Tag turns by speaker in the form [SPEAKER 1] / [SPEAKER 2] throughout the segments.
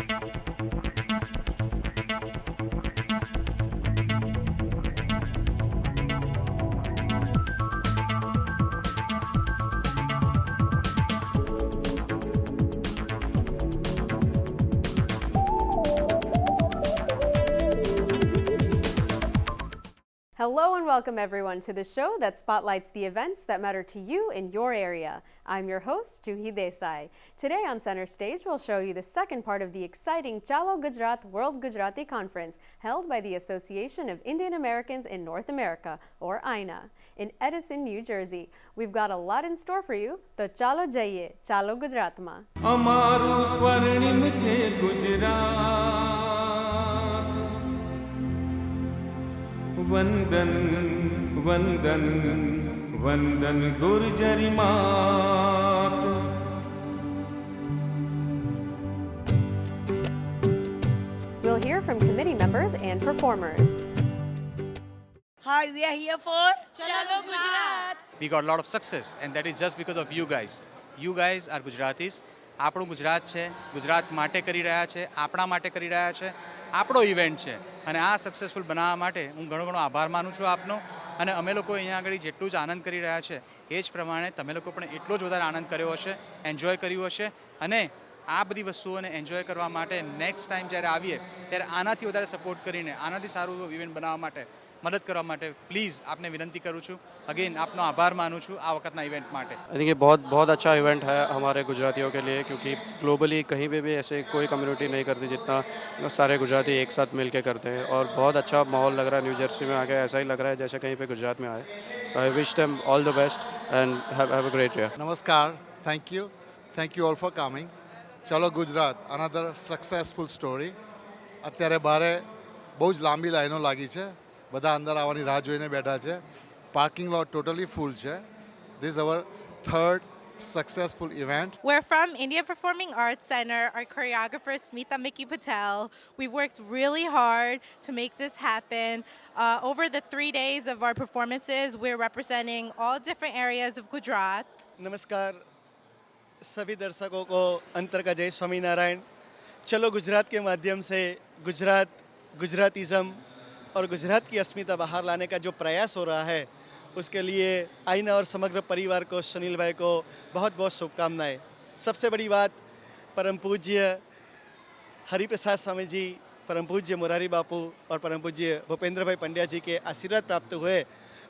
[SPEAKER 1] Hello and welcome everyone to the show that spotlights the events that matter to you in your area. I'm your host, Juhi Desai. Today on Center Stage, we'll show you the second part of the exciting Chalo Gujarat World Gujarati Conference held by the Association of Indian Americans in North America, or AINA, in Edison, New Jersey. We've got a lot in store for you, so chalo jaiye, Chalo Gujaratma.
[SPEAKER 2] Amaru swarnim chhe Gujarat. वंदन वंदन वंदन गुर्जरी मात.
[SPEAKER 1] We'll hear from committee members and performers.
[SPEAKER 3] Hi, we are here for
[SPEAKER 4] Chalo Gujarat.
[SPEAKER 5] We got a lot of success and that is just because of you guys. You guys are Gujaratis. આપણું ગુજરાત છે, ગુજરાત માટે કરી રહ્યા છે, આપણા માટે કરી રહ્યા છે, આપણો ઇવેન્ટ છે અને આ સક્સેસફુલ બનાવવા માટે હું ઘણો ઘણો આભાર માનું છું આપનો. અને અમે લોકો અહીંયા આગળ જેટલું જ આનંદ કરી રહ્યા છે એ જ પ્રમાણે તમે લોકો પણ એટલો જ વધારે આનંદ કર્યો હશે, એન્જોય કર્યું હશે અને આ બધી વસ્તુઓને એન્જોય કરવા માટે નેક્સ્ટ ટાઈમ જ્યારે આવીએ ત્યારે આનાથી વધારે સપોર્ટ કરીને આનાથી સારું ઇવેન્ટ બનાવવા માટે મદદ કરવા માટે પ્લીઝ આપને વિનંતી કરું છું. અગેન આપનો આભાર માનું છું આ વખતના ઇવેન્ટ માટે.
[SPEAKER 6] आई थिंक ये बहुत बहुत अच्छा इवेंट है हमारे गुजरातियों के लिए, क्योंकि ग्लोबली कहीं पे भी ऐसे कोई कम्युनिटी नहीं करती जितना सारे गुजराती एक साथ मिल के करते हैं. और बहुत अच्छा माहौल लग रहा है न्यू जर्सी में आके, ऐसा ही लग रहा है जैसे कहीं पे गुजरात में आए. I wish them all the best and have a great year.
[SPEAKER 7] नमस्कार, thank you all for coming. चलो गुजरात, अनदर सक्सेसफुल स्टोरी. અત્યારે બારે બહુ જ લાંબી લાઈનો લાગી છે, બધા અંદર આવવાની રાહ જોઈને બેઠા છે. પાર્કિંગ લોટ ટોટલી ફૂલ છે. This is our third successful event.
[SPEAKER 4] We're from India Performing Arts Center. Our choreographer Smita Mickey Patel. We've worked really hard to make this happen. Over the 3 days of our performances, we're representing all different areas of Gujarat.
[SPEAKER 8] नमस्कार सभी दर्शकों को अंतर का जय स्वामीनारायण. चलो गुजरात के माध्यम से गुजरात, गुजरातिज़म और गुजरात की अस्मिता बाहर लाने का जो प्रयास हो रहा है उसके लिए आईना और समग्र परिवार को, सुनील भाई को बहुत बहुत शुभकामनाएं. सबसे बड़ी बात, परम पूज्य हरिप्रसाद स्वामी जी, परम पूज्य मुरारी बापू और परम पूज्य भूपेंद्र भाई पंड्या जी के आशीर्वाद प्राप्त हुए.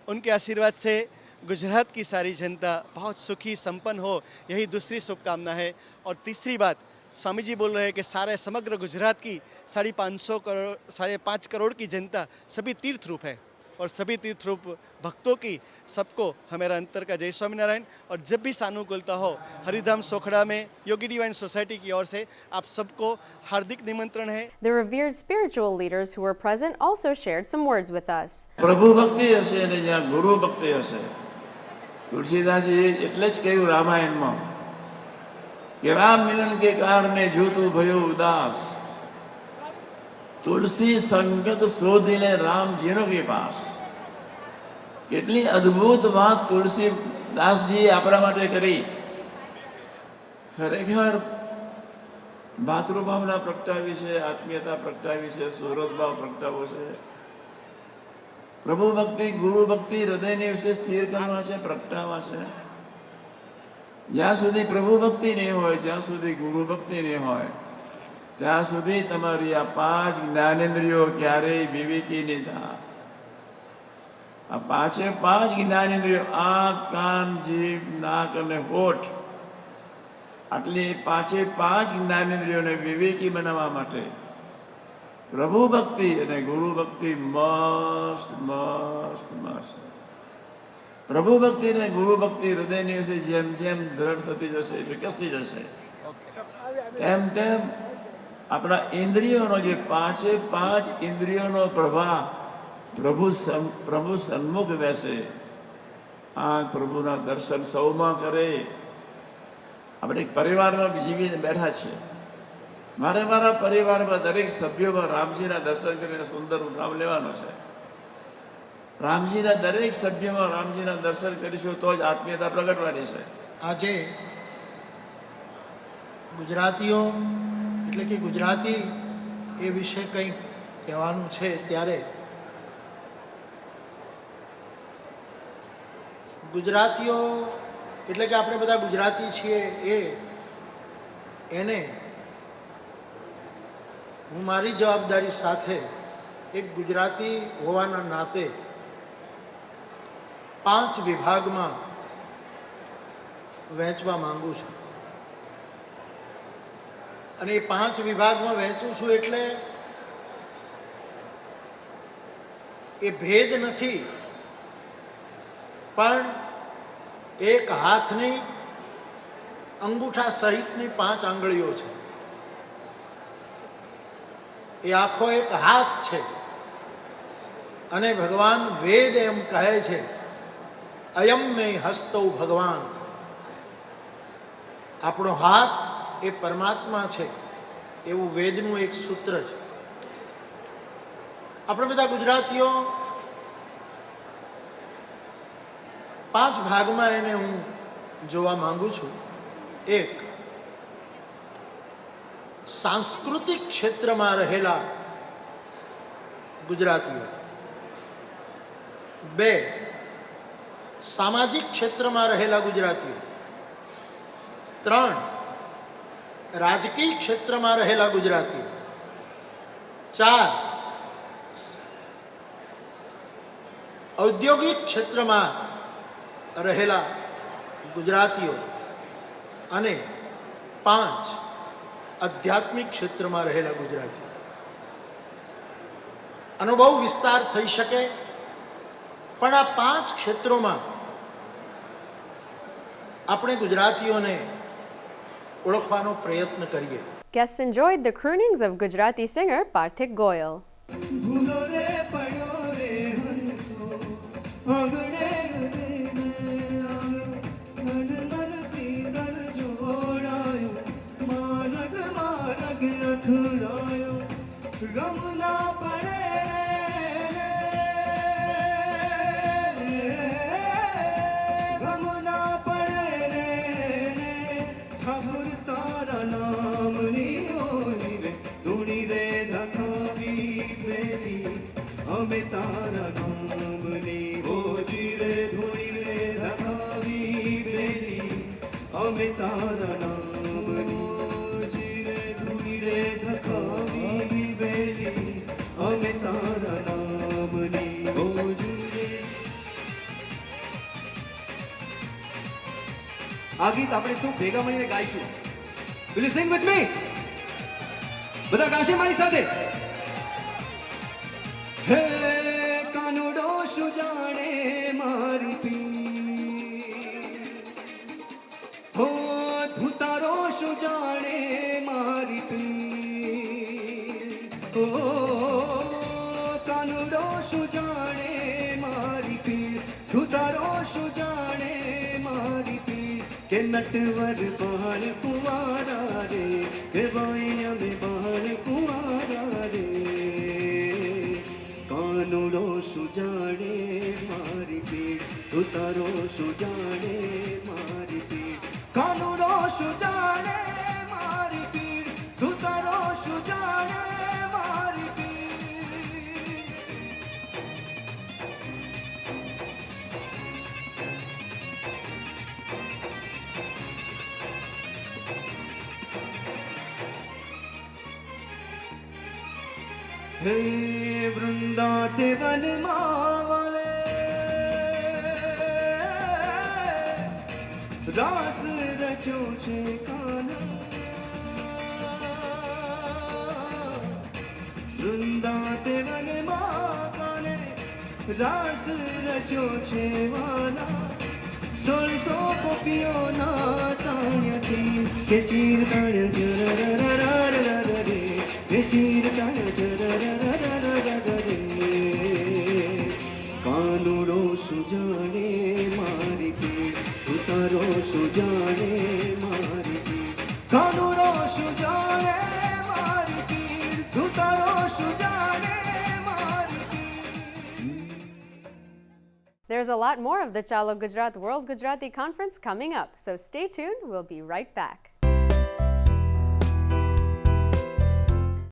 [SPEAKER 8] उनके आशीर्वाद से गुजरात की सारी जनता बहुत सुखी संपन्न हो, यही दूसरी शुभकामना है. और तीसरी बात, स्वामी जी बोल रहे हैं कि सारे समग्र गुजरात की 5.5 करोड़ की जनता सभी तीर्थ रूप है और सभी तीर्थ रूप भक्तों की सबको हमारा अंतर का जय स्वामीनारायण. और जब भी सानुकूलता हो, हरिधाम सोखड़ा में योगी डिवाइन सोसाइटी की ओर से आप सबको हार्दिक निमंत्रण है.
[SPEAKER 1] The revered spiritual leaders who were present also shared some words with us.
[SPEAKER 2] પ્રભુ ભક્તિ હશે અને જ્યાં ગુરુ ભક્તિ હશે. તુલસીદાસજી એટલે જ કહ્યું રામાયણમાં કે રામ મિલન કે કારણે જોતું ભયો ઉદાસ, તુલસી સંગત શોધીને રામ જીનો કે પાસ. કેટલી અદ્ભુત વાત તુલસીદાસજી આપણા માટે કરી. ખરેખર ભાતૃભાવના પ્રગટાવી છે, આત્મીયતા પ્રગટાવી છે, સુહૃદભાવ પ્રગટાવો છે. પ્રભુ ભક્તિ, ગુરુ ભક્તિ હૃદયને વિશે સ્થિર કરવા છે, પ્રગટાવવા છે. જ્યાં સુધી પ્રભુ ભક્તિ નહીં હોય, જ્યાં સુધી ગુરુ ભક્તિ નહીં હોય, ત્યાં સુધી તમારી આ 5 જ્ઞાનેન્દ્રિયો ક્યારેય વિવેકી નહીં થાય. આ 5 જ્ઞાનેન્દ્રિયો, આંખ, કાન, જીભ, નાક અને હોઠ, આટલી 5 જ્ઞાનેન્દ્રિયોને વિવેકી બનાવવા માટે પ્રભુ ભક્તિ અને ગુરુ ભક્તિ મસ્ત મસ્ત મસ્ત. પ્રભુ ભક્તિ અને ગુરુ ભક્તિ હૃદયની વિશે જેમ જેમ દ્રઢ થતી જશે, વિકસતી જશે, તેમ તેમ આપણા ઇન્દ્રિયોનો જે 5 ઇન્દ્રિયોનો પ્રવાહ પ્રભુ સન્મુખ બેસે. આંખ પ્રભુના દર્શન સૌમાં કરે. આપણે એક પરિવારમાં જીવીને બેઠા છે. મારે મારા પરિવારમાં દરેક સભ્યોમાં રામજીના દર્શન કરીને સુંદર ઉઠાવ લેવાનો છે. રામજીના દરેક સભ્યમાં રામજીના દર્શન કરીશું તો જ આત્મીયતા પ્રગટવાની છે.
[SPEAKER 9] આજે ગુજરાતીઓ એટલે કે ગુજરાતી એ વિશે કંઈક કહેવાનું છે ત્યારે ગુજરાતીઓ એટલે કે આપણે બધા ગુજરાતી છીએ એને હું મારી જવાબદારી સાથે એક ગુજરાતી હોવાના નાતે 5 વિભાગમાં વહેંચવા માંગુ છું અને એ 5 વિભાગમાં વહેંચું છું એટલે એ ભેદ નથી પણ એક હાથની અંગૂઠા સહિતની 5 આંગળીઓ છે એ આખો એક હાથ છે અને ભગવાન વેદ એમ કહે છે અયમ મે હસ્તો ભગવાન આપણો હાથ એ પરમાત્મા છે એવું વેદનું એક સૂત્ર છે આપણે બધા ગુજરાતીઓ 5 ભાગમાં એને હું જોવા માંગુ છું. એક, સાંસ્કૃતિક ક્ષેત્રમાં રહેલા ગુજરાતીઓ. 2, સામાજિક ક્ષેત્રમાં રહેલા ગુજરાતીઓ. 3, રાજકીય ક્ષેત્રમાં રહેલા ગુજરાતીઓ. 4, ઔદ્યોગિક ક્ષેત્રમાં રહેલા ગુજરાતીઓ અને 5, આધ્યાત્મિક ક્ષેત્રમાં રહેલા ગુજરાતીઓ. આનો બહુ વિસ્તાર થઈ શકે પણ આ 5 ક્ષેત્રોમાં આપણે ગુજરાતીઓને ઓળખવાનો પ્રયત્ન કરીએ.
[SPEAKER 1] Guests enjoyed the croonings of Gujarati singer Parthik Goyal.
[SPEAKER 10] આ ગીત આપણે શું ભેગા મળીને ગાઈશું. Will you sing with me? બધા ગાશે મારી સાથે. હે કાનુડો શું જાણે મારી પી, હો ધુતારો શું જાણે મારી પી, હો કાનુડો શું જાણે મારી પી, ધુતારો શું જાણે મારી પી. કે નટવર બહાર કુંવારા રે, કે ભાઈ અમે બહાર કુંવારા રે. કાનુડો શું જાણે મારી પીડ, ઉતારો શું જાણે મારી પીડ. કાનુડો શું જાણે મારી પીડ, ઉતારો શું જાણે મારી પીડ. હે વૃંદાતે વનમાં વાલે રાસ રચ્યો છે કાના. વૃંદાતે વનમાં કાને રાસ રચ્યો છે વાલા. 1600 ગોપીઓના તાણ્યાથી કે ચીર તાણ્યા જરરરરરરર રે, કે ચીર તાણ્યા જરરરરરરર રે. કાનુડો શું જાણે મારી પીડ, ઉતારો શું જાણે મારી પીડ. કાનુડો શું જાણે મારી પીડ, ઉતારો શું જાણે મારી પીડ.
[SPEAKER 1] There's a lot more of the Chalo Gujarat World Gujarati Conference coming up, so stay tuned. We'll be right back.